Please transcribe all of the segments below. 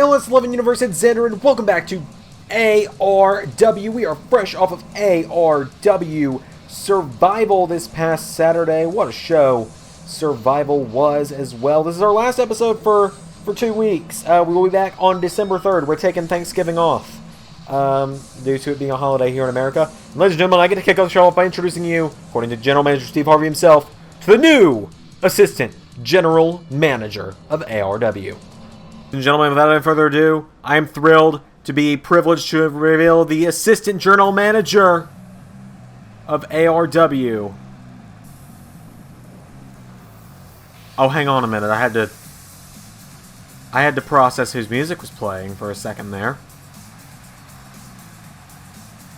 It's 11 Universe, it's Xander, and welcome back to ARW. We are fresh off of ARW Survival this past Saturday. What a show Survival was as well. This is our last episode for 2 weeks. We will be back on December 3rd. We're taking Thanksgiving off due to it being a holiday here in America. And ladies and gentlemen, I get to kick off the show off by introducing you, according to General Manager Steve Harvey himself, to the new Assistant General Manager of ARW. Ladies and gentlemen, without any further ado, I am thrilled to be privileged to reveal the Assistant General Manager of ARW. Oh, hang on a minute. I had to process whose music was playing for a second there.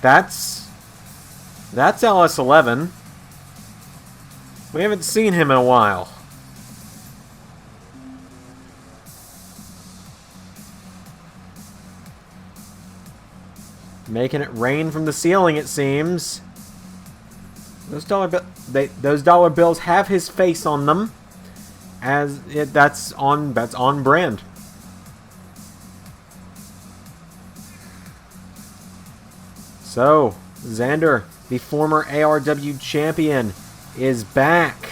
That's LS11. We haven't seen him in a while. Making it rain from the ceiling, it seems. Those dollar bills have his face on them, that's on brand. So, Xander, the former ARW champion, is back.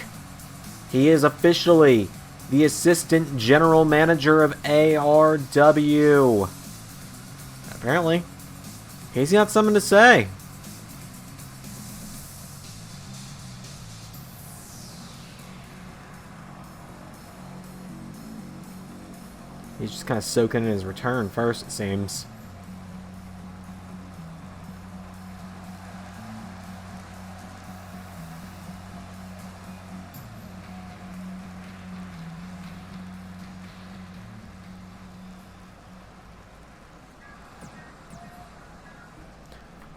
He is officially the Assistant General Manager of ARW. Apparently, he's got something to say. He's just kind of soaking in his return first, it seems.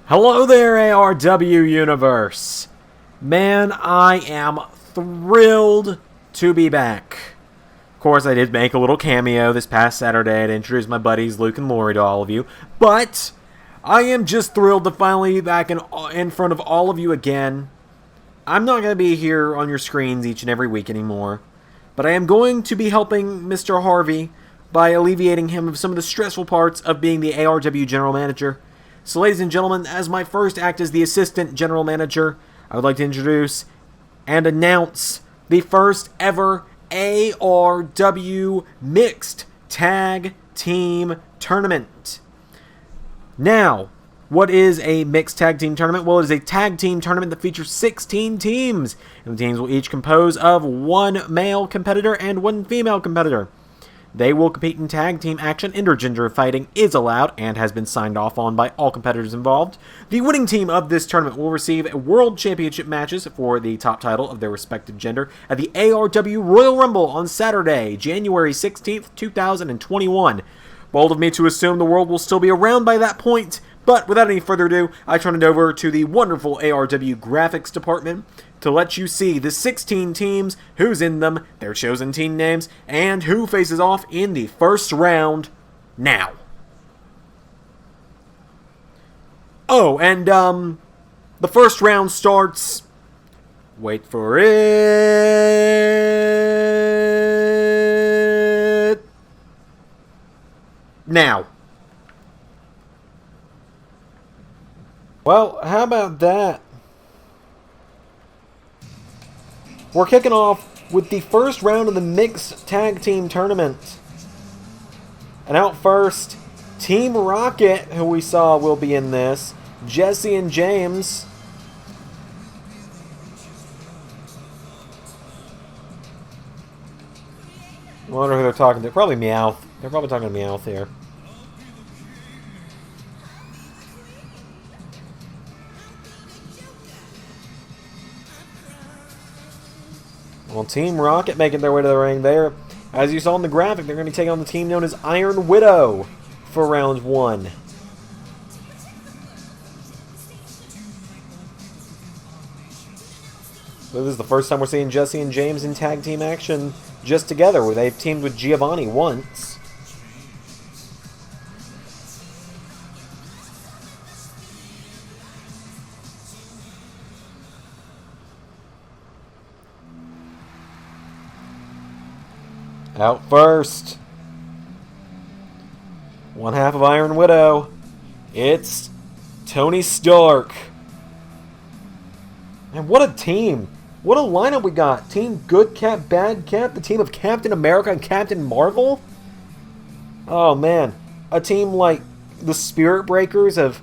Hello there, ARW Universe. Man, I am thrilled to be back. Of course, I did make a little cameo this past Saturday to introduce my buddies Luke and Lori to all of you, but I am just thrilled to finally be back in front of all of you again. I'm not going to be here on your screens each and every week anymore, but I am going to be helping Mr. Harvey by alleviating him of some of the stressful parts of being the ARW General Manager. So, ladies and gentlemen, as my first act as the Assistant General Manager, I would like to introduce and announce the first ever ARW Mixed Tag Team Tournament. Now, what is a Mixed Tag Team Tournament? Well, it is a tag team tournament that features 16 teams. And the teams will each compose of one male competitor and one female competitor. They will compete in tag team action. Intergender fighting is allowed and has been signed off on by all competitors involved. The winning team of this tournament will receive World Championship matches for the top title of their respective gender at the ARW Royal Rumble on Saturday, January 16th, 2021. Bold of me to assume the world will still be around by that point, but without any further ado, I turn it over to the wonderful ARW graphics department to let you see the 16 teams, who's in them, their chosen team names, and who faces off in the first round now. Oh, and the first round starts, wait for it, now. Well, how about that? We're kicking off with the first round of the Mixed Tag Team Tournament. And out first, Team Rocket, who we saw will be in this, Jesse and James. I wonder who they're talking to. Probably Meowth. They're probably talking to Meowth here. Well, Team Rocket making their way to the ring there. As you saw in the graphic, they're going to be taking on the team known as Iron Widow for round one. So this is the first time we're seeing Jesse and James in tag team action just together, where they've teamed with Giovanni once. Out first, One half of Iron Widow. It's Tony Stark. And what a team. What a lineup we got. Team Good Cap, Bad Cap. The team of Captain America and Captain Marvel. Oh, man. A team like the Spirit Breakers of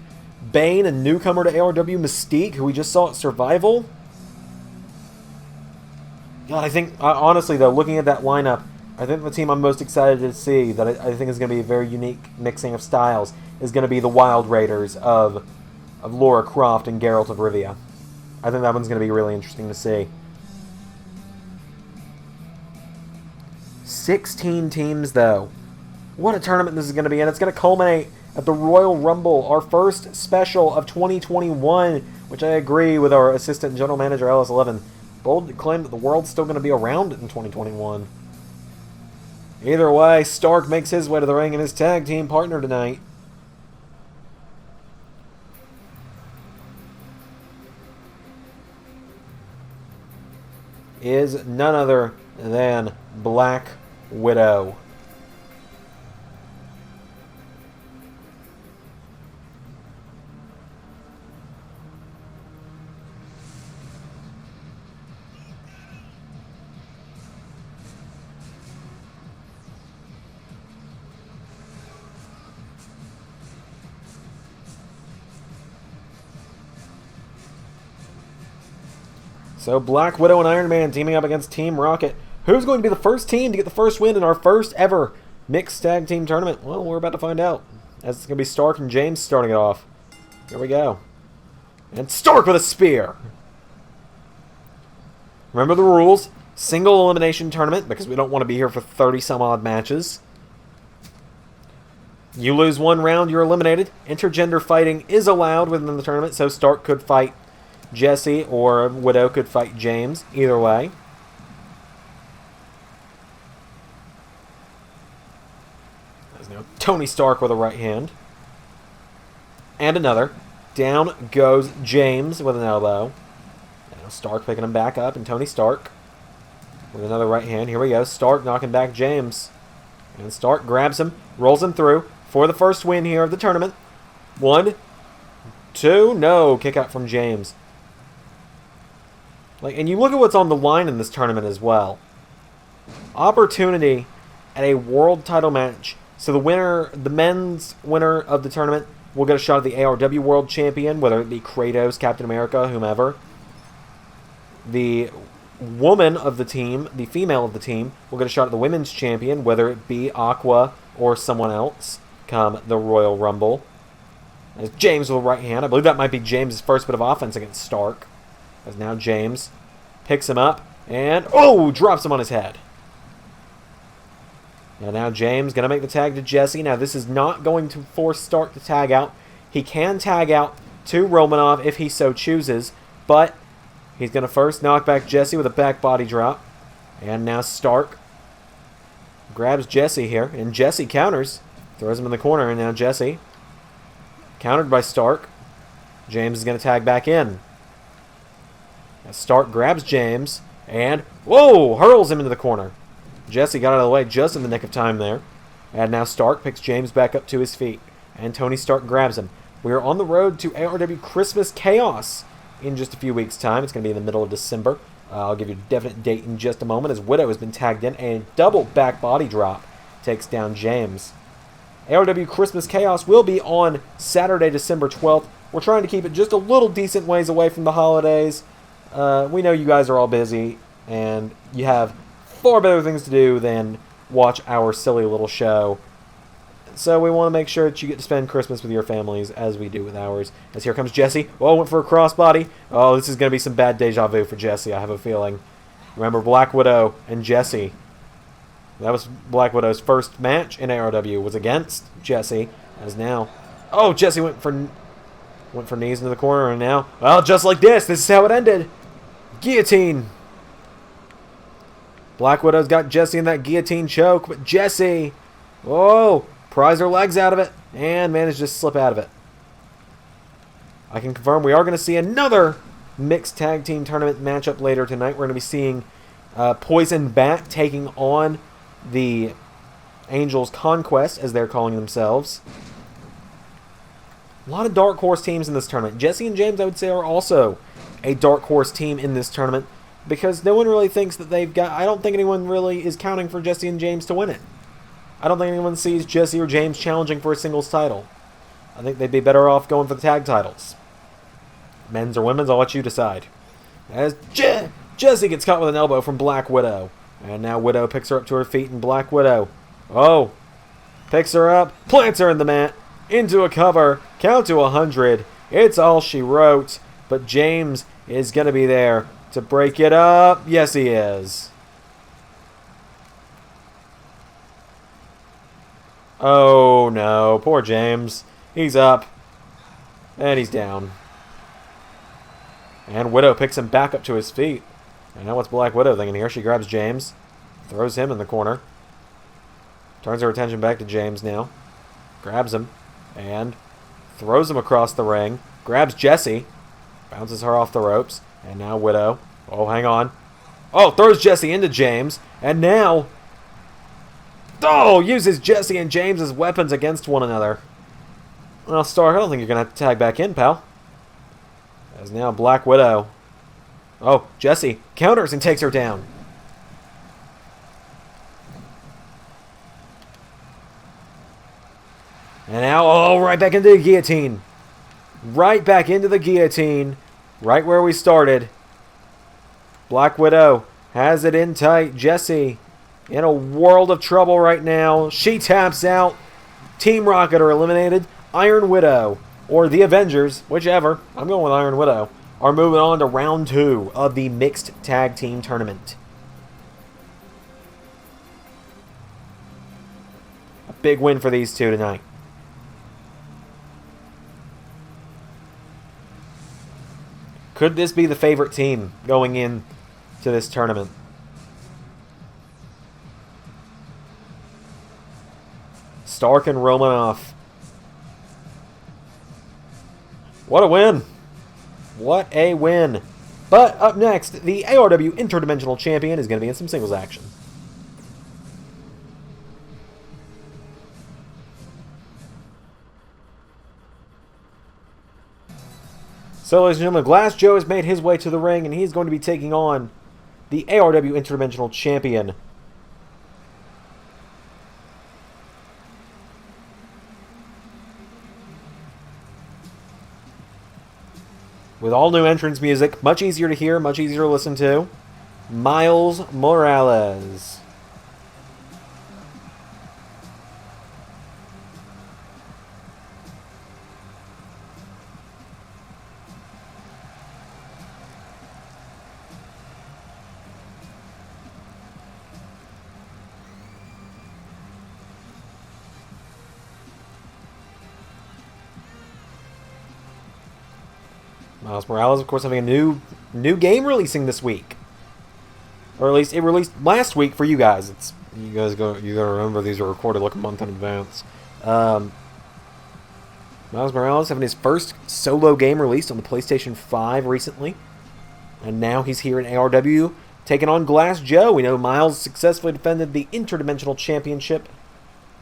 Bane and newcomer to ARW Mystique, who we just saw at Survival. God, I think, honestly, though, looking at that lineup, I think the team I'm most excited to see, that I think is going to be a very unique mixing of styles, is going to be the Wild Raiders of Lara Croft and Geralt of Rivia. I think that one's going to be really interesting to see. 16 teams, though. What a tournament this is going to be, and it's going to culminate at the Royal Rumble, our first special of 2021, which I agree with our assistant general manager, LS11. Bold claim that the world's still going to be around in 2021. Either way, Stark makes his way to the ring and his tag team partner tonight. Is none other than Black Widow. So Black Widow and Iron Man teaming up against Team Rocket. Who's going to be the first team to get the first win in our first ever mixed tag team tournament? Well, we're about to find out. As it's going to be Stark and James starting it off. Here we go. And Stark with a spear. Remember the rules. Single elimination tournament, because we don't want to be here for 30 some odd matches. You lose one round, you're eliminated. Intergender fighting is allowed within the tournament, so Stark could fight Jesse, or Widow could fight James. Either way. There's now Tony Stark with a right hand. And another. Down goes James with an elbow. Now Stark picking him back up, and Tony Stark with another right hand. Here we go. Stark knocking back James. And Stark grabs him, rolls him through for the first win here of the tournament. 1, 2, no. Kick out from James. And you look at what's on the line in this tournament as well. Opportunity at a world title match. So the winner, the men's winner of the tournament, will get a shot at the ARW World Champion, whether it be Kratos, Captain America, whomever. The woman of the team, the female of the team, will get a shot at the Women's Champion, whether it be Aqua or someone else, come the Royal Rumble. As James with a right hand. I believe that might be James' first bit of offense against Stark. As now James picks him up and, oh, drops him on his head. And now James going to make the tag to Jesse. Now this is not going to force Stark to tag out. He can tag out to Romanov if he so chooses, but he's going to first knock back Jesse with a back body drop. And now Stark grabs Jesse here, and Jesse counters. Throws him in the corner, and now Jesse countered by Stark. James is going to tag back in. As Stark grabs James and, whoa, hurls him into the corner. Jesse got out of the way just in the nick of time there. And now Stark picks James back up to his feet. And Tony Stark grabs him. We are on the road to ARW Christmas Chaos in just a few weeks' time. It's going to be in the middle of December. I'll give you a definite date in just a moment, as Widow has been tagged in. And a double back body drop takes down James. ARW Christmas Chaos will be on Saturday, December 12th. We're trying to keep it just a little decent ways away from the holidays. We know you guys are all busy, and you have far better things to do than watch our silly little show. So we want to make sure that you get to spend Christmas with your families, as we do with ours. As here comes Jesse. Oh, went for a crossbody. Oh, this is going to be some bad deja vu for Jesse, I have a feeling. Remember Black Widow and Jesse. That was Black Widow's first match in ARW, was against Jesse. As now, oh, Jesse went for knees into the corner, and now, well, just like this is how it ended. Guillotine. Black Widow's got Jesse in that guillotine choke, but Jesse, oh, pries her legs out of it and managed to slip out of it. I can confirm we are going to see another mixed tag team tournament matchup later tonight. We're going to be seeing Poison Bat taking on the Angels Conquest, as they're calling themselves. A lot of dark horse teams in this tournament. Jesse and James, I would say, are also a dark horse team in this tournament because no one really thinks that they've got... I don't think anyone really is counting for Jesse and James to win it. I don't think anyone sees Jesse or James challenging for a singles title. I think they'd be better off going for the tag titles. Men's or women's, I'll let you decide. As Jesse gets caught with an elbow from Black Widow. And now Widow picks her up to her feet, and Black Widow, picks her up, plants her in the mat, into a cover, count to 100. It's all she wrote, but James is going to be there to break it up. Yes, he is. Oh, no. Poor James. He's up. And he's down. And Widow picks him back up to his feet. And now what's Black Widow thinking here? She grabs James, throws him in the corner, turns her attention back to James now, grabs him, and throws him across the ring, grabs Jesse, bounces her off the ropes, and now Widow, hang on, throws Jesse into James, and now, uses Jesse and James as weapons against one another. Well, Stark, I don't think you're going to have to tag back in, pal. As now Black Widow, Jesse counters and takes her down. And now, right back into the guillotine. Right back into the guillotine. Right where we started. Black Widow has it in tight. Jesse in a world of trouble right now. She taps out. Team Rocket are eliminated. Iron Widow, or the Avengers, whichever, I'm going with Iron Widow, are moving on to round 2 of the mixed tag team tournament. A big win for these two tonight. Could this be the favorite team going in to this tournament? Stark and Romanoff. What a win! What a win! But up next, the ARW Interdimensional Champion is going to be in some singles action. So, ladies and gentlemen, Glass Joe has made his way to the ring, and he's going to be taking on the ARW Interdimensional Champion. With all new entrance music, much easier to hear, much easier to listen to, Miles Morales. Miles Morales, of course, having a new game releasing this week, or at least it released last week for you guys. You gotta remember these are recorded like a month in advance. Miles Morales having his first solo game released on the PlayStation 5 recently, and now he's here in ARW taking on Glass Joe. We know Miles successfully defended the Interdimensional Championship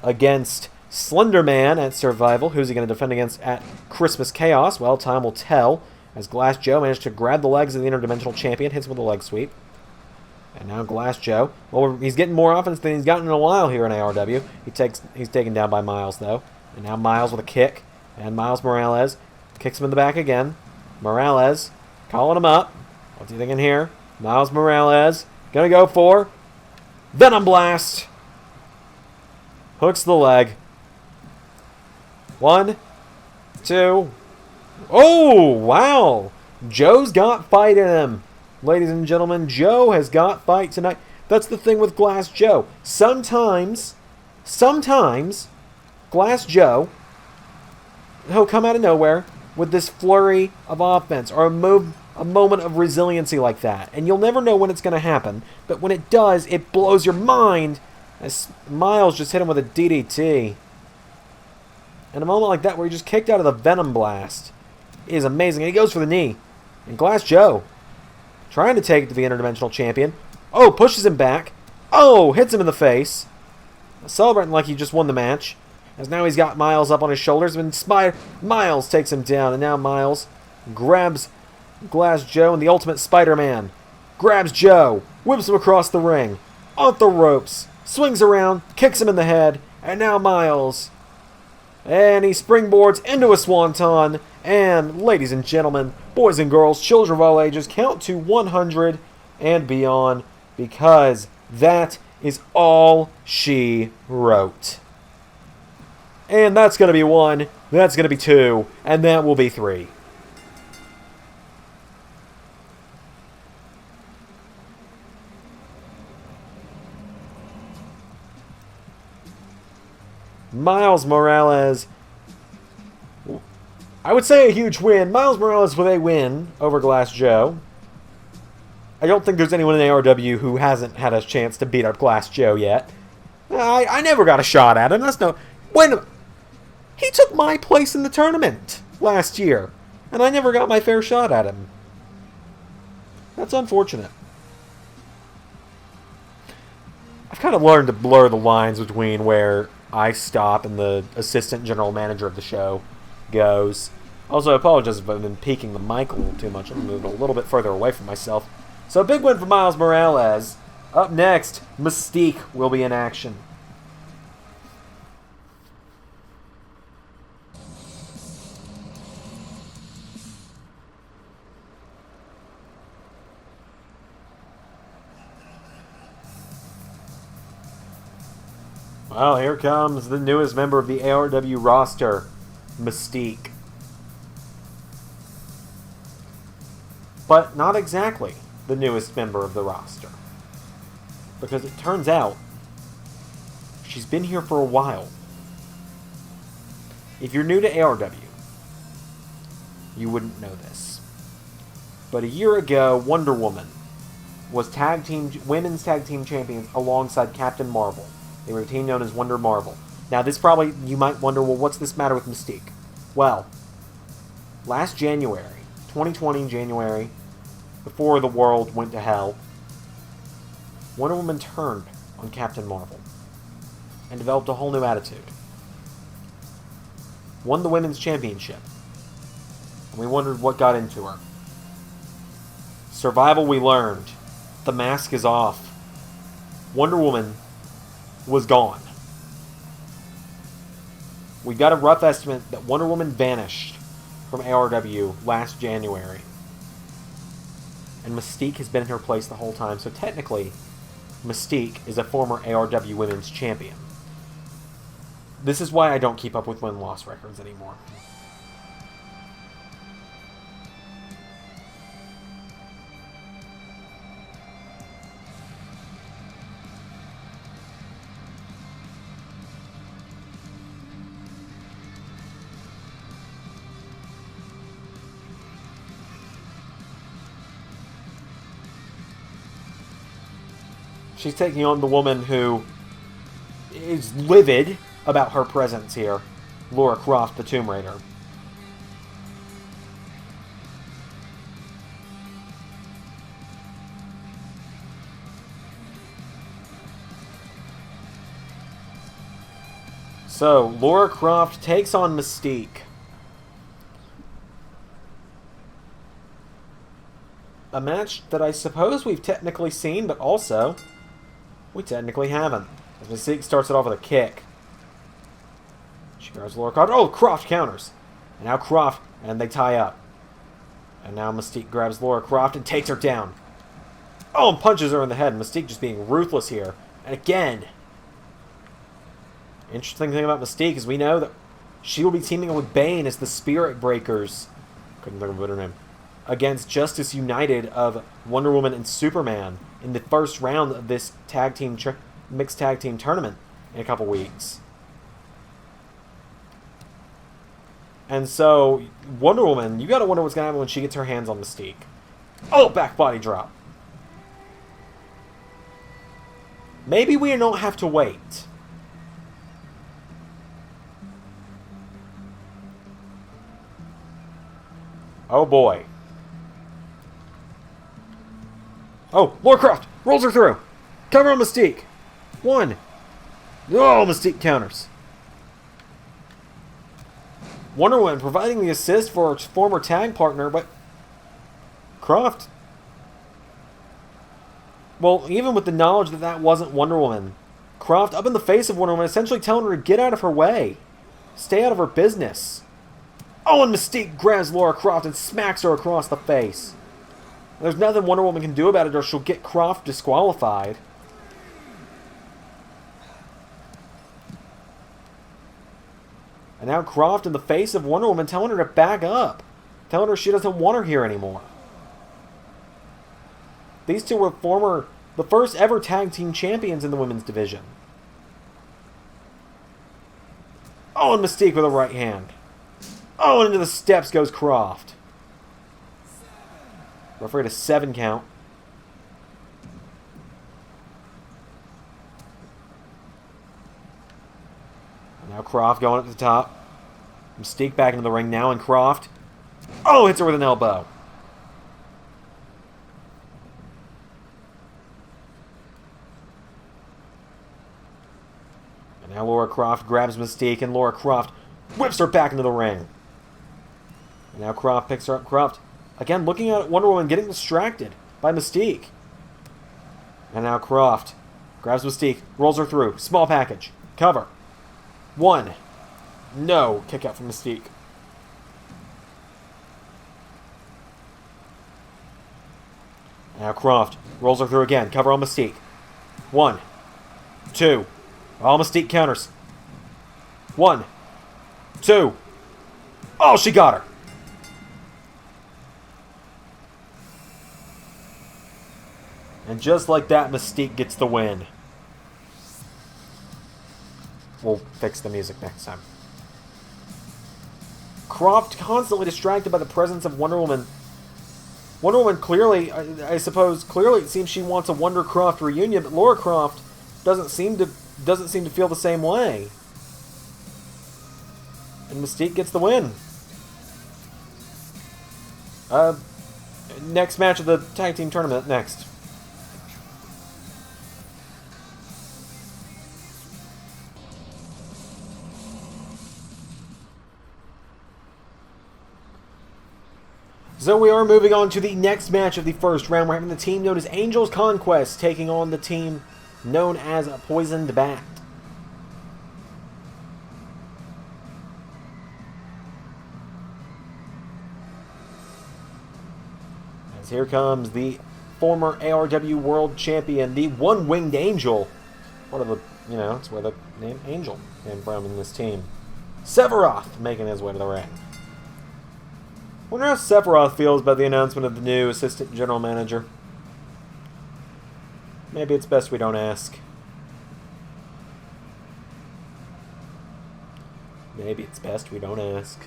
against Slender Man at Survival. Who's he going to defend against at Christmas Chaos? Well, time will tell. As Glass Joe managed to grab the legs of the Interdimensional Champion, hits him with a leg sweep. And now Glass Joe, well, he's getting more offense than he's gotten in a while here in ARW. He's taken down by Miles, though. And now Miles with a kick. And Miles Morales kicks him in the back again. Morales calling him up. What's he thinking here? Miles Morales gonna go for Venom Blast. Hooks the leg. 1, 2... Oh, wow. Joe's got fight in him. Ladies and gentlemen, Joe has got fight tonight. That's the thing with Glass Joe. Sometimes, Glass Joe, he'll come out of nowhere with this flurry of offense or a moment of resiliency like that. And you'll never know when it's going to happen. But when it does, it blows your mind. As Miles just hit him with a DDT. And a moment like that where he just kicked out of the Venom Blast is amazing. And he goes for the knee. And Glass Joe trying to take it to the Interdimensional Champion. Pushes him back. Hits him in the face. celebrating like he just won the match. As now he's got Miles up on his shoulders, and Miles takes him down, and now Miles grabs Glass Joe, and the Ultimate Spider-Man grabs Joe, whips him across the ring, off the ropes, swings around, kicks him in the head, and now Miles. And he springboards into a swanton, and ladies and gentlemen, boys and girls, children of all ages, count to 100 and beyond, because that is all she wrote. And that's going to be 1, that's going to be 2, and that will be 3. Miles Morales, I would say a huge win. Miles Morales with a win over Glass Joe. I don't think there's anyone in ARW who hasn't had a chance to beat up Glass Joe yet. I never got a shot at him. That's no... When he took my place in the tournament last year, and I never got my fair shot at him. That's unfortunate. I've kind of learned to blur the lines between where I stop and the assistant general manager of the show goes. Also, I apologize if I've been peeking the mic a little too much. I'm moving a little bit further away from myself. So, big win for Miles Morales. Up next, Mystique will be in action. Well, here comes the newest member of the ARW roster, Mystique. But not exactly the newest member of the roster. Because it turns out, she's been here for a while. If you're new to ARW, you wouldn't know this. But a year ago, Wonder Woman was women's tag team champions alongside Captain Marvel. They were a team known as Wonder Marvel. Now, this probably, you might wonder, well, what's this matter with Mystique? Well, last January, 2020 January, before the world went to hell, Wonder Woman turned on Captain Marvel and developed a whole new attitude. Won the women's championship. And we wondered what got into her. Survival, we learned. The mask is off. Wonder Woman was gone. We got a rough estimate that Wonder Woman vanished from ARW last January. And Mystique has been in her place the whole time, so technically, Mystique is a former ARW Women's Champion. This is why I don't keep up with win-loss records anymore. She's taking on the woman who is livid about her presence here, Lara Croft, the Tomb Raider. So, Lara Croft takes on Mystique. A match that I suppose we've technically seen, but also we technically haven't. As Mystique starts it off with a kick. She grabs Lara Croft. Oh, Croft counters. And now Croft, and they tie up. And now Mystique grabs Lara Croft and takes her down. Oh, and punches her in the head. Mystique just being ruthless here. And again, interesting thing about Mystique is we know that she will be teaming up with Bane as the Spirit Breakers. Couldn't think of a better name. Against Justice United of Wonder Woman and Superman in the first round of this mixed tag team tournament in a couple weeks. And so, Wonder Woman, you gotta wonder what's gonna happen when she gets her hands on Mystique. Oh, back body drop. Maybe we don't have to wait. Oh boy. Oh, Lara Croft rolls her through. Cover on Mystique. 1. Oh, Mystique counters. Wonder Woman providing the assist for her former tag partner, but Croft. Well, even with the knowledge that that wasn't Wonder Woman, Croft, up in the face of Wonder Woman, essentially telling her to get out of her way. Stay out of her business. Oh, and Mystique grabs Lara Croft and smacks her across the face. There's nothing Wonder Woman can do about it or she'll get Croft disqualified. And now Croft in the face of Wonder Woman telling her to back up. Telling her she doesn't want her here anymore. These two were the first ever tag team champions in the women's division. Oh, and Mystique with a right hand. Oh, and into the steps goes Croft. Referee to 7 count. And now Croft going up to the top. Mystique back into the ring now, and Croft. Oh, hits her with an elbow. And now Lara Croft grabs Mystique, and Lara Croft whips her back into the ring. And now Croft picks her up. Croft, again, looking at Wonder Woman, getting distracted by Mystique. And now Croft grabs Mystique, rolls her through. Small package. Cover. 1. No. Kick out from Mystique. Now Croft rolls her through again. Cover on Mystique. 1. 2. All Mystique counters. 1. 2. Oh, she got her. And just like that, Mystique gets the win. We'll fix the music next time. Croft constantly distracted by the presence of Wonder Woman. Wonder Woman clearly, I suppose, clearly it seems she wants a Wonder Croft reunion, but Lara Croft doesn't seem to feel the same way. And Mystique gets the win. Next match of the tag team tournament next. So we are moving on to the next match of the first round. We're having the team known as Angel's Conquest taking on the team known as Poisoned Bat. As here comes the former ARW World Champion, the One-Winged Angel. One of the, it's where the name Angel came from in this team. SEPHIROTH making his way to the ring. Wonder how SEPHIROTH feels about the announcement of the new assistant general manager. Maybe it's best we don't ask. Maybe it's best we don't ask.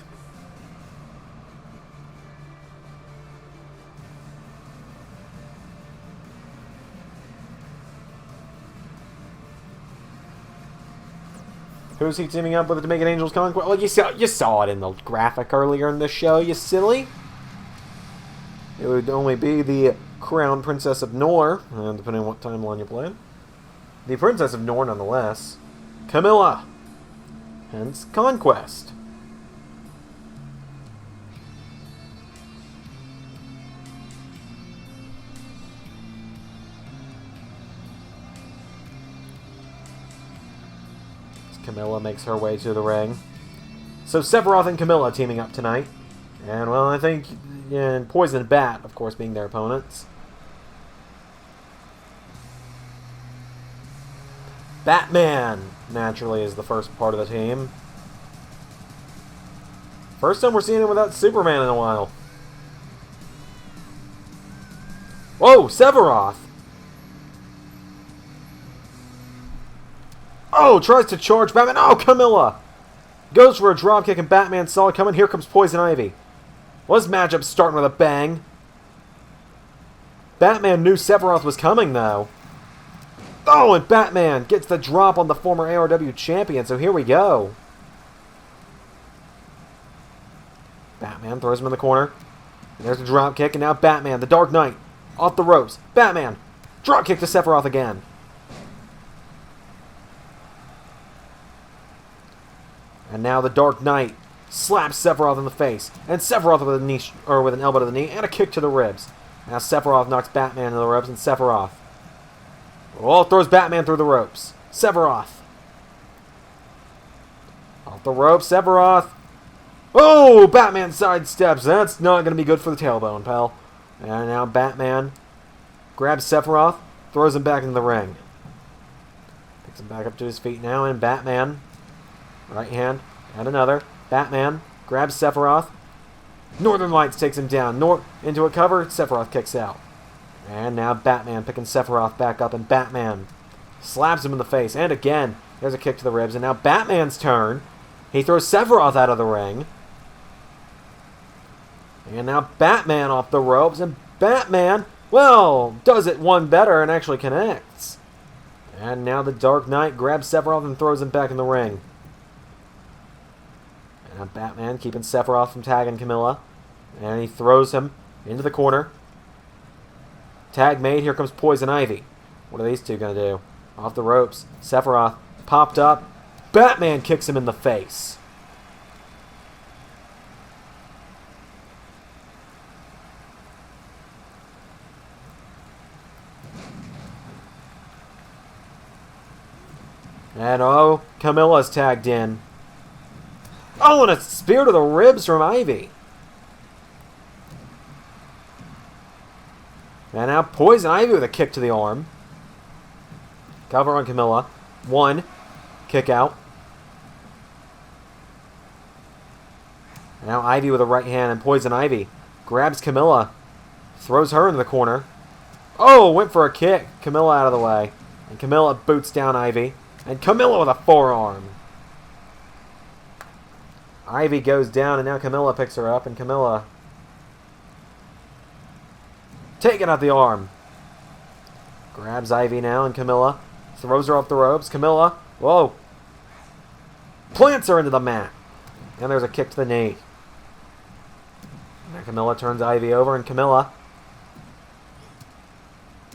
Who's he teaming up with to make an Angel's Conquest? Well, you saw it in the graphic earlier in the show, you silly. It would only be the Crown Princess of Nor, depending on what timeline you're playing. The Princess of Nor, nonetheless. CAMILLA. Hence, Conquest. CAMILLA makes her way to the ring. So SEPHIROTH and CAMILLA teaming up tonight. And, well, I think Poisoned Bat, of course, being their opponents. Batman, naturally, is the first part of the team. First time we're seeing him without Superman in a while. Whoa, SEPHIROTH! Oh, tries to charge Batman. Oh, CAMILLA! Goes for a dropkick and Batman saw it coming. Here comes Poison Ivy. Well, this matchup's starting with a bang. Batman knew SEPHIROTH was coming, though. Oh, and Batman gets the drop on the former ARW champion, so here we go. Batman throws him in the corner. And there's a dropkick, and now Batman, the Dark Knight, off the ropes. Batman, dropkick to SEPHIROTH again. And now the Dark Knight slaps Sephiroth in the face. And Sephiroth with a knee, or with an elbow to the knee and a kick to the ribs. Now Sephiroth knocks Batman into the ropes, and Sephiroth throws Batman through the ropes. Sephiroth. Off the ropes, Sephiroth. Oh, Batman sidesteps. That's not going to be good for the tailbone, pal. And now Batman grabs Sephiroth, throws him back into the ring. Picks him back up to his feet now, and Batman, right hand, and another. Batman grabs Sephiroth. Northern Lights takes him down. Into a cover, Sephiroth kicks out. And now Batman picking Sephiroth back up, and Batman slaps him in the face. And again, there's a kick to the ribs. And now Batman's turn. He throws Sephiroth out of the ring. And now Batman off the ropes. And Batman, well, does it one better and actually connects. And now the Dark Knight grabs Sephiroth and throws him back in the ring. And now Batman keeping Sephiroth from tagging Camilla. And he throws him into the corner. Tag made. Here comes Poison Ivy. What are these two going to do? Off the ropes. Sephiroth popped up. Batman kicks him in the face. And oh, Camilla's tagged in. Oh, and a spear to the ribs from Ivy. And now Poison Ivy with a kick to the arm. Cover on Camilla. One. Kick out. And now Ivy with a right hand, and Poison Ivy grabs Camilla. Throws her in the corner. Oh, went for a kick. Camilla out of the way. And Camilla boots down Ivy. And Camilla with a forearm. Ivy goes down, and now Camilla picks her up, and Camilla taking out the arm. Grabs Ivy now, and Camilla throws her off the ropes. Camilla, whoa, plants her into the mat. And there's a kick to the knee. Now Camilla turns Ivy over, and Camilla,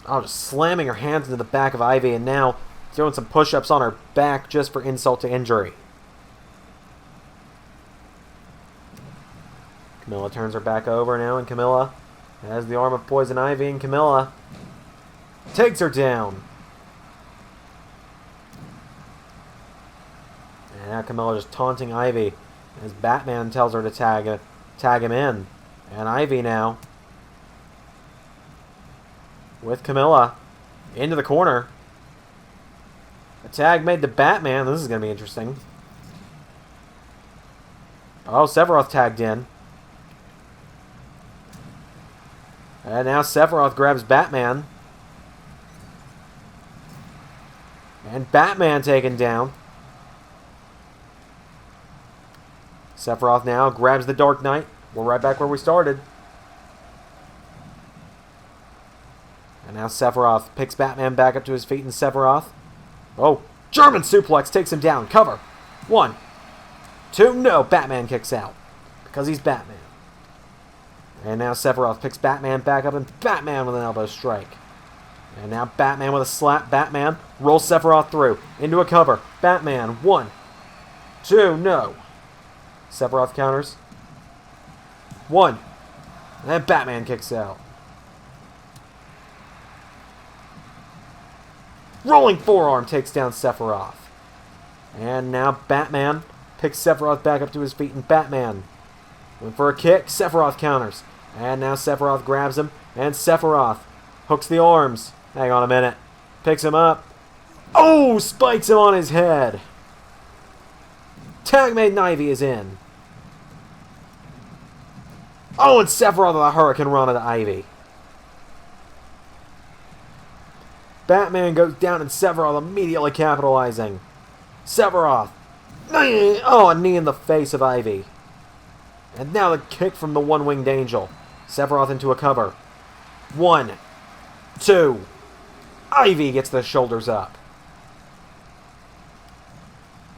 just slamming her hands into the back of Ivy, and now doing some push-ups on her back just for insult to injury. Camilla turns her back over now, and Camilla has the arm of Poison Ivy, and Camilla takes her down. And now Camilla just taunting Ivy as Batman tells her to tag him in. And Ivy now with Camilla into the corner. A tag made to Batman. This is going to be interesting. Oh, Sephiroth tagged in. And now Sephiroth grabs Batman. And Batman taken down. Sephiroth now grabs the Dark Knight. We're right back where we started. And now Sephiroth picks Batman back up to his feet, and Sephiroth, German suplex takes him down. Cover. 1, 2, no. Batman kicks out. Because he's Batman. And now Sephiroth picks Batman back up, and Batman with an elbow strike. And now Batman with a slap. Batman rolls Sephiroth through. Into a cover. Batman. 1, 2, no. Sephiroth counters. 1. And then Batman kicks out. Rolling forearm takes down Sephiroth. And now Batman picks Sephiroth back up to his feet, and Batman went for a kick. Sephiroth counters. And now Sephiroth grabs him, and Sephiroth hooks the arms. Hang on a minute. Picks him up. Oh, spikes him on his head. Tag made Ivy is in. Oh, and Sephiroth with a Hurricane Rana to Ivy. Batman goes down, and Sephiroth immediately capitalizing. Sephiroth. Oh, a knee in the face of Ivy. And now the kick from the One-Winged Angel. Sephiroth into a cover. 1, 2. Ivy gets the shoulders up.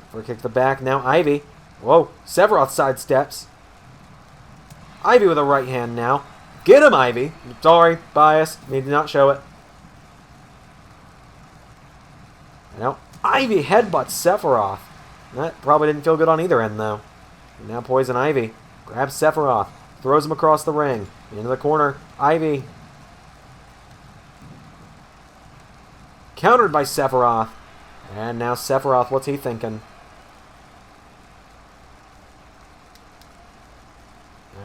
For a kick to the back. Now Ivy. Whoa. Sephiroth sidesteps. Ivy with a right hand now. Get him, Ivy. Sorry. Bias. Need to not show it. Now Ivy headbutts Sephiroth. That probably didn't feel good on either end, though. And now Poison Ivy grabs Sephiroth, throws him across the ring, into the corner. Ivy countered by Sephiroth. And now Sephiroth, what's he thinking?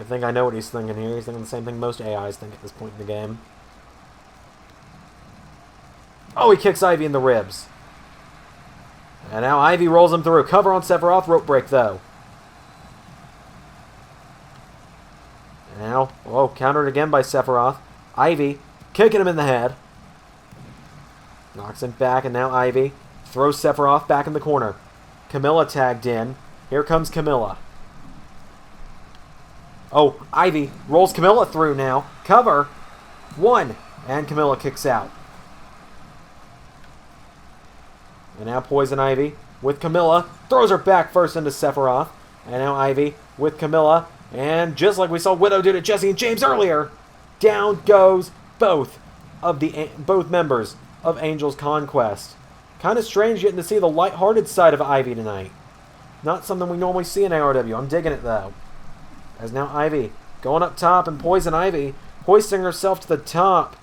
I think I know what he's thinking here. He's thinking the same thing most AIs think at this point in the game. Oh, he kicks Ivy in the ribs. And now Ivy rolls him through. Cover on Sephiroth. Rope break, though. And now, oh, countered again by Sephiroth. Ivy kicking him in the head. Knocks him back, and now Ivy throws Sephiroth back in the corner. Camilla tagged in. Here comes Camilla. Oh, Ivy rolls Camilla through now. Cover. One. And Camilla kicks out. And now Poison Ivy with Camilla. Throws her back first into Sephiroth. And now Ivy with Camilla. And just like we saw Widow do to Jesse and James earlier, down goes both members of Angel's Conquest. Kind of strange getting to see the lighthearted side of Ivy tonight. Not something we normally see in ARW. I'm digging it, though. As now Ivy going up top, and Poison Ivy hoisting herself to the top.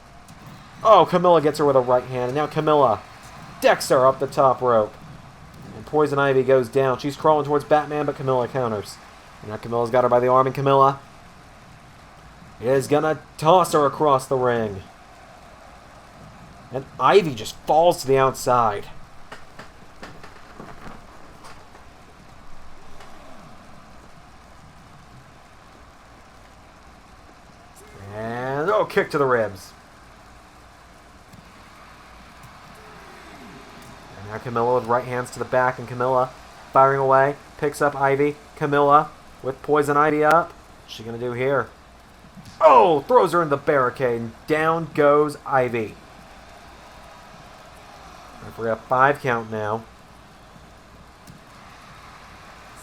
Oh, Camilla gets her with a right hand, and now Camilla decks her up the top rope. And Poison Ivy goes down. She's crawling towards Batman, but Camilla counters. And now Camilla's got her by the arm, and Camilla is gonna toss her across the ring. And Ivy just falls to the outside. And, oh, kick to the ribs. And now Camilla with right hands to the back, and Camilla firing away. Picks up Ivy. Camilla with Poison Ivy up. What's she going to do here? Oh, throws her in the barricade. And down goes Ivy. We're at 5 count now.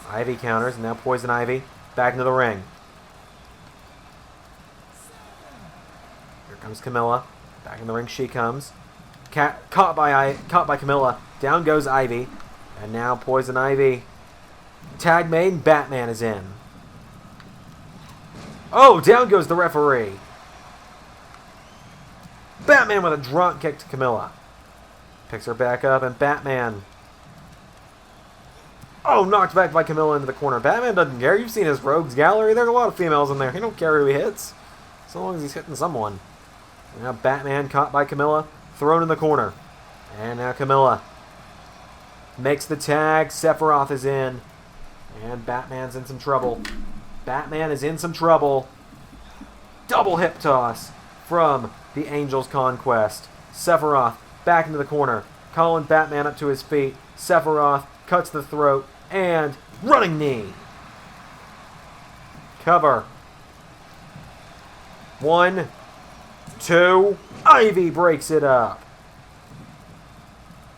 Ivy counters, and now Poison Ivy back into the ring. Here comes Camilla. Back in the ring she comes. Caught by Camilla. Down goes Ivy. And now Poison Ivy. Tag made, and Batman is in. Oh, down goes the referee. Batman with a drop kick to Camilla. Picks her back up, and Batman. Oh, knocked back by Camilla into the corner. Batman doesn't care. You've seen his rogues gallery. There's a lot of females in there. He don't care who he hits, so long as he's hitting someone. And now Batman caught by Camilla, thrown in the corner. And now Camilla makes the tag. Sephiroth is in. And Batman's in some trouble. Batman is in some trouble. Double hip toss from the Angel's Conquest. Sephiroth back into the corner. Calling Batman up to his feet. Sephiroth cuts the throat. And running knee. Cover. 1, 2. Ivy breaks it up.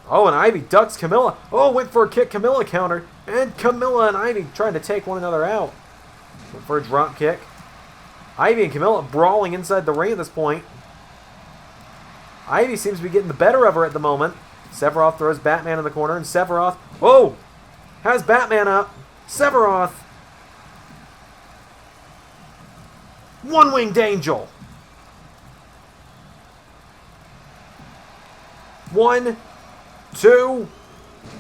Oh, and Ivy ducks Camilla. Oh, went for a kick. Camilla countered. And Camilla and Ivy trying to take one another out. Went for a drop kick. Ivy and Camilla brawling inside the ring at this point. Ivy seems to be getting the better of her at the moment. Sephiroth throws Batman in the corner, and Sephiroth, oh, has Batman up. Sephiroth. One-winged angel. 1, 2.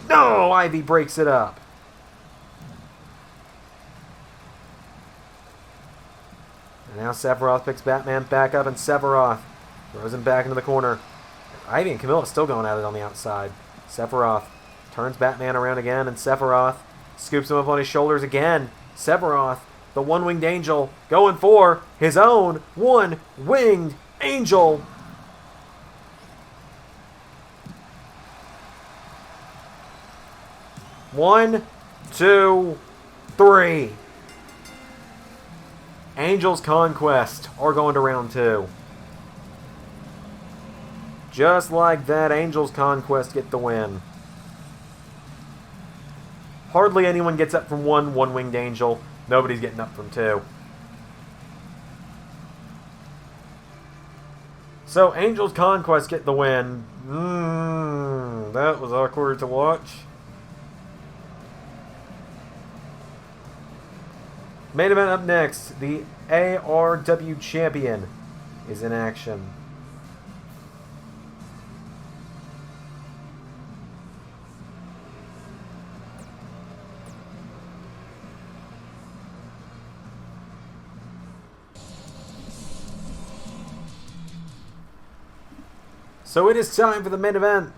No, Ivy breaks it up. And now Sephiroth picks Batman back up, and Sephiroth throws him back into the corner. Ivy and Camilla still going at it on the outside. Sephiroth turns Batman around again, and Sephiroth scoops him up on his shoulders again. Sephiroth, the one-winged angel, going for his own one-winged angel. One, 2, 3. Angel's Conquest are going to round 2. Just like that, Angel's Conquest get the win. Hardly anyone gets up from one-winged angel. Nobody's getting up from 2. So, Angel's Conquest get the win. That was awkward to watch. Main event up next. The ARW Champion is in action. So it is time for the main event.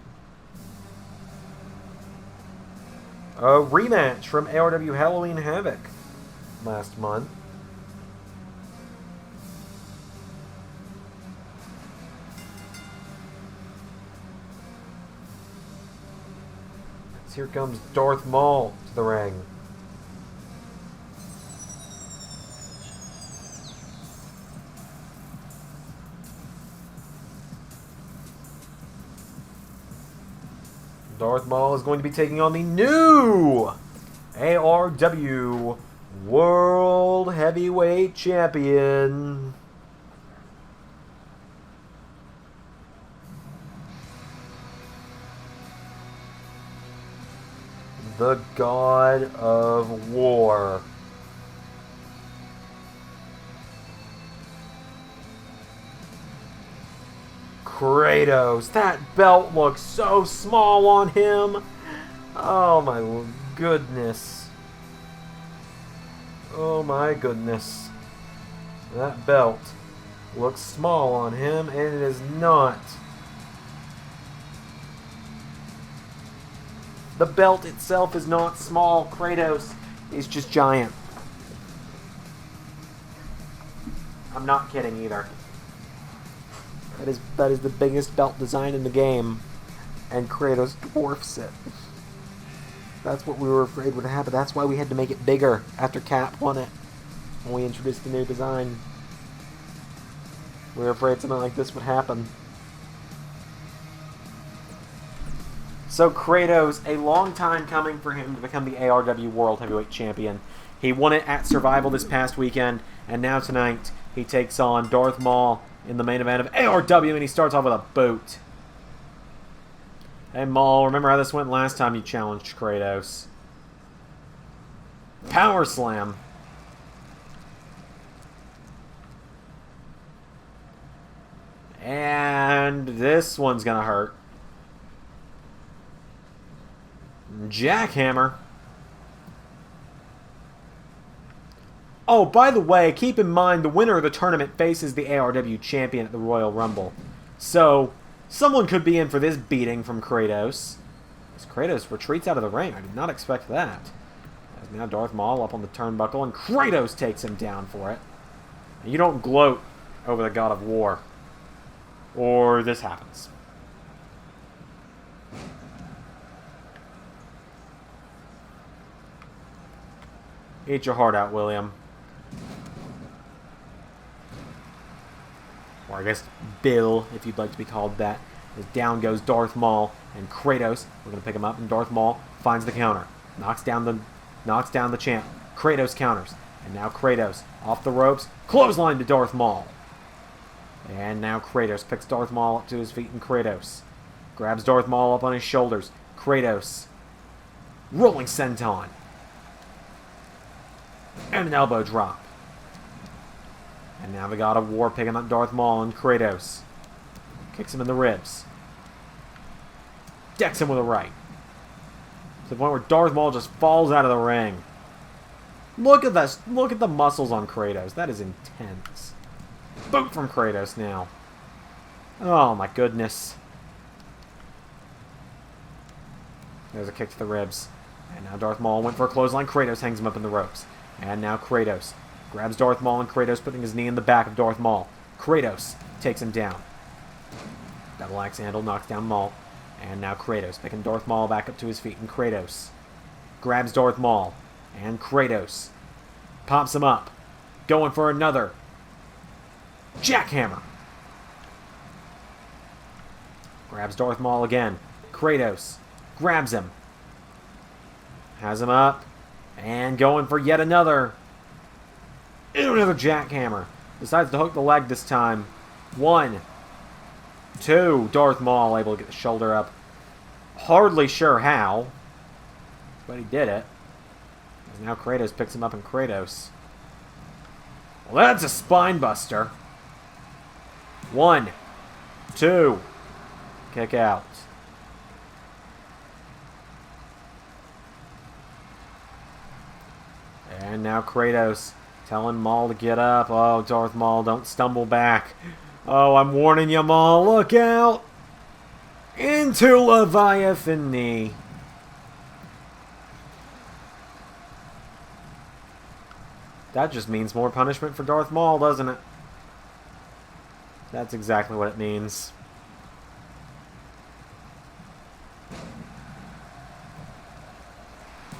A rematch from ARW Halloween Havoc last month. Here comes Darth Maul to the ring. Darth Maul is going to be taking on the new ARW World Heavyweight Champion. The God of War. Kratos. That belt looks so small on him. Oh my goodness. Oh my goodness. That belt looks small on him, and it is not. The belt itself is not small. Kratos is just giant. I'm not kidding either. That is the biggest belt design in the game, and Kratos dwarfs it. That's what we were afraid would happen. That's why we had to make it bigger after Cap won it when we introduced the new design. We were afraid something like this would happen. So Kratos, a long time coming for him to become the ARW World Heavyweight Champion. He won it at Survival this past weekend, and now tonight he takes on Darth Maul in the main event of ARW, and he starts off with a boot. Hey Maul, remember how this went last time you challenged Kratos? Power Slam. And this one's gonna hurt. Jackhammer. Oh, by the way, keep in mind the winner of the tournament faces the ARW champion at the Royal Rumble. So, someone could be in for this beating from Kratos. As Kratos retreats out of the ring. I did not expect that. As now Darth Maul up on the turnbuckle, and Kratos takes him down for it. And you don't gloat over the God of War, or this happens. Eat your heart out, William. Or I guess Bill, if you'd like to be called that. As down goes Darth Maul, and Kratos, we're going to pick him up, and Darth Maul finds the counter. Knocks down the champ. Kratos counters. And now Kratos, off the ropes, clothesline to Darth Maul. And now Kratos picks Darth Maul up to his feet, and Kratos grabs Darth Maul up on his shoulders. Kratos, rolling senton. And an elbow drop. And now the God of War picking up Darth Maul, and Kratos kicks him in the ribs. Decks him with a right. To the point where Darth Maul just falls out of the ring. Look at this. Look at the muscles on Kratos. That is intense. Boot from Kratos now. Oh my goodness. There's a kick to the ribs. And now Darth Maul went for a clothesline. Kratos hangs him up in the ropes. And now Kratos grabs Darth Maul, and Kratos putting his knee in the back of Darth Maul. Kratos takes him down. Double axe handle knocks down Maul. And now Kratos picking Darth Maul back up to his feet, and Kratos grabs Darth Maul. And Kratos pops him up. Going for another jackhammer. Grabs Darth Maul again. Kratos grabs him. Has him up. And going for yet another. Another jackhammer. Decides to hook the leg this time. 1, 2. Darth Maul able to get the shoulder up. Hardly sure how, but he did it. And now Kratos picks him up, and Kratos Well, that's a spine buster. 1, 2. Kick out. And now Kratos telling Maul to get up. Oh, Darth Maul, don't stumble back. Oh, I'm warning you, Maul. Look out. Into Leviathan knee. That just means more punishment for Darth Maul, doesn't it? That's exactly what it means.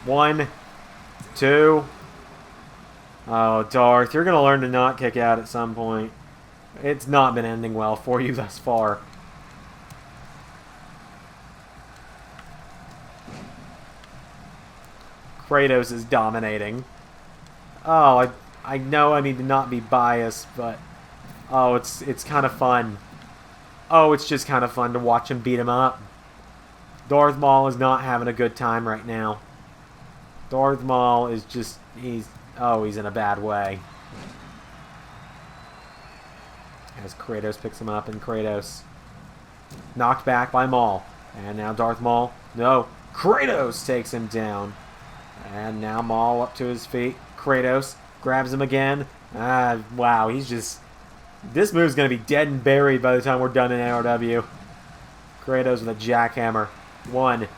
One, 2. Oh, Darth, you're going to learn to not kick out at some point. It's not been ending well for you thus far. Kratos is dominating. Oh, I know I need to not be biased, but oh, it's kind of fun. Oh, it's just kind of fun to watch him beat him up. Darth Maul is not having a good time right now. Darth Maul is just he's in a bad way. As Kratos picks him up, and Kratos knocked back by Maul. And now Darth Maul, no, Kratos takes him down. And now Maul up to his feet. Kratos grabs him again. Wow, he's just... This move's going to be dead and buried by the time we're done in ARW. Kratos with a jackhammer. 1,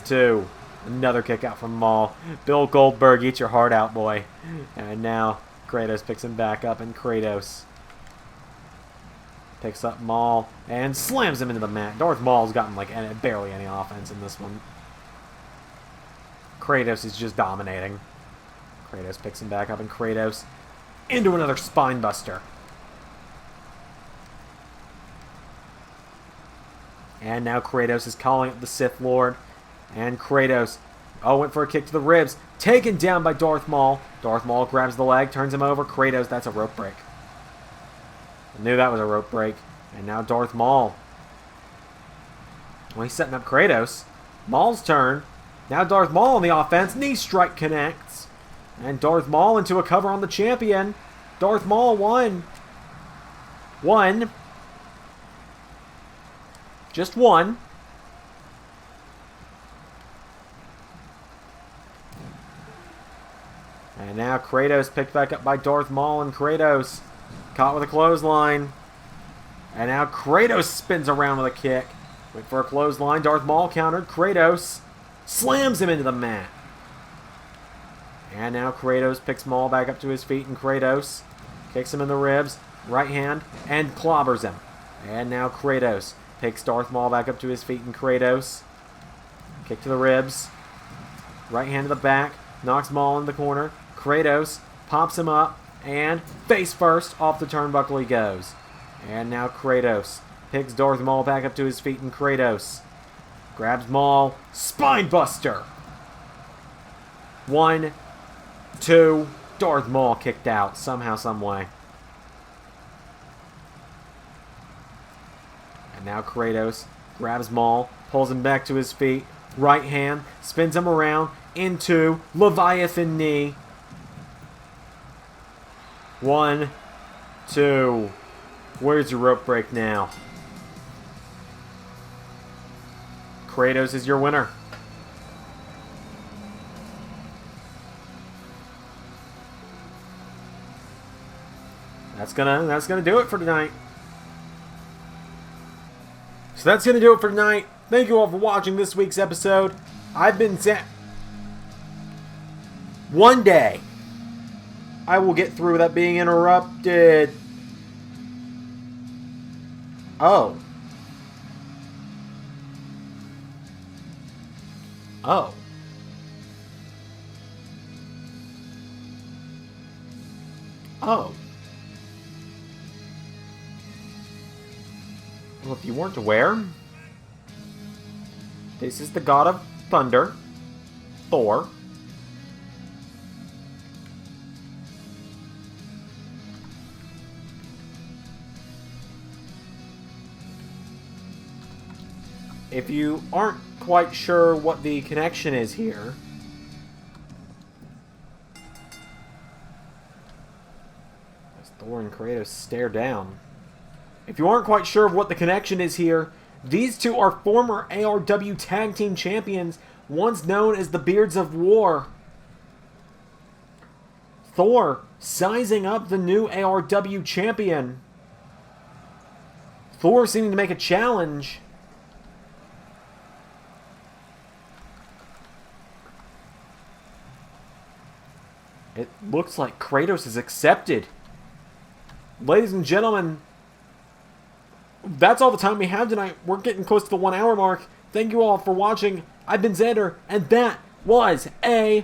2. Another kick out from Maul. Bill Goldberg, eat your heart out, boy. And now Kratos picks him back up, and Kratos picks up Maul and slams him into the mat. Darth Maul's gotten like barely any offense in this one. Kratos is just dominating. Kratos picks him back up, and Kratos into another spine buster. And now Kratos is calling up the Sith Lord. And Kratos, went for a kick to the ribs. Taken down by Darth Maul. Darth Maul grabs the leg, turns him over. Kratos, that's a rope break. I knew that was a rope break. And now Darth Maul. Well, he's setting up Kratos. Maul's turn. Now Darth Maul on the offense. Knee strike connects. And Darth Maul into a cover on the champion. Darth Maul won. 1. Just 1. And now Kratos picked back up by Darth Maul, and Kratos caught with a clothesline. And now Kratos spins around with a kick. Went for a clothesline. Darth Maul countered. Kratos slams him into the mat. And now Kratos picks Maul back up to his feet, and Kratos kicks him in the ribs, right hand, and clobbers him. And now Kratos picks Darth Maul back up to his feet, and Kratos kick to the ribs, right hand to the back, knocks Maul in the corner. Kratos pops him up, and face first off the turnbuckle he goes. And now Kratos picks Darth Maul back up to his feet, and Kratos grabs Maul, spine buster. 1, 2, Darth Maul kicked out somehow, some way. And now Kratos grabs Maul, pulls him back to his feet, right hand, spins him around into Leviathan knee. 1, 2. Where's your rope break now? Kratos is your winner. That's gonna do it for tonight. So that's gonna do it for tonight. Thank you all for watching this week's episode. I've been Sam. One day, I will get through without being interrupted. Oh. Oh. Oh. Well, if you weren't aware, this is the god of thunder, Thor. If you aren't quite sure what the connection is here, Thor and Kratos stare down. If you aren't quite sure of what the connection is here, these two are former ARW Tag Team Champions, once known as the Beards of War. Thor sizing up the new ARW Champion. Thor seeming to make a challenge. It looks like Kratos is accepted. Ladies and gentlemen, that's all the time we have tonight. We're getting close to the 1 hour mark. Thank you all for watching. I've been Xander, and that was ARW.